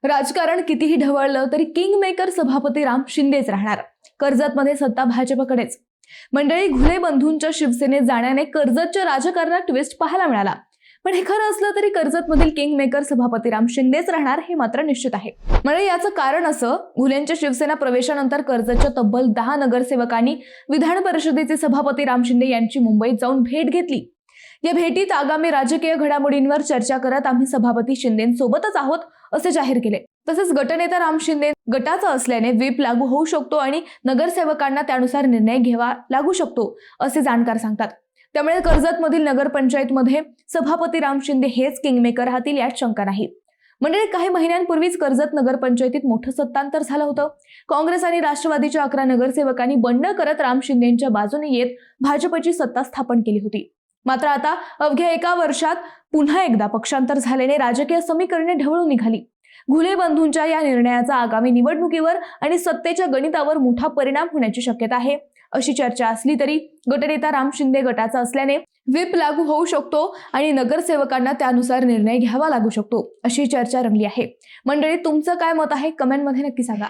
राजकारण कितीही ढवळलं तरी किंग मेकर सभापती राम शिंदेच राहणार. कर्जतमध्ये सत्ता भाजपकडेच. मंडळी, घुले बंधूंच्या शिवसेनेत जाण्याने कर्जतच्या राजकारणात ट्विस्ट पाहायला मिळाला. पण हे खरं असलं तरी कर्जतमधील किंग मेकर सभापती राम शिंदेच राहणार हे मात्र निश्चित आहे. म्हणजे याचं कारण असं, घुलेंच्या शिवसेना प्रवेशानंतर कर्जतच्या तब्बल 10 नगरसेवकांनी विधान परिषदेचे सभापती राम शिंदे यांची मुंबईत जाऊन भेट घेतली. या भेटीत आगामी राजकीय घडामोडींवर चर्चा करत आम्ही सभापती शिंदेसोबतच आहोत असे जाहीर केले. तसेच गटनेता राम शिंदे गटाचा असल्याने व्हीप लागू होऊ शकतो आणि नगरसेवकांना त्यानुसार निर्णय घ्यावा लागू शकतो असे जाणकार सांगतात. त्यामुळे कर्जतमधील नगरपंचायतमध्ये सभापती राम शिंदे हेच किंगमेकर राहतील यात शंका नाही. म्हणजे काही महिन्यांपूर्वीच कर्जत नगरपंचायतीत मोठं सत्तांतर झालं होतं. काँग्रेस आणि राष्ट्रवादीच्या 11 नगरसेवकांनी बंड करत राम शिंदेंच्या बाजूने येत भाजपची सत्ता स्थापन केली होती. मात्र आता अवघ्या एका वर्षात पुन्हा एकदा पक्षांतर झाल्याने राजकीय समीकरणे ढवळून निघाली. घुले बंधूंच्या या निर्णयाचा आगामी निवडणुकीवर आणि सत्तेच्या गणितावर मोठा परिणाम होण्याची शक्यता आहे अशी चर्चा असली तरी गटनेता राम शिंदे गटाचा असल्याने व्हीप लागू होऊ शकतो आणि नगरसेवकांना त्यानुसार निर्णय घ्यावा लागू शकतो अशी चर्चा रंगली आहे. मंडळी, तुमचं काय मत आहे कमेंटमध्ये नक्की सांगा.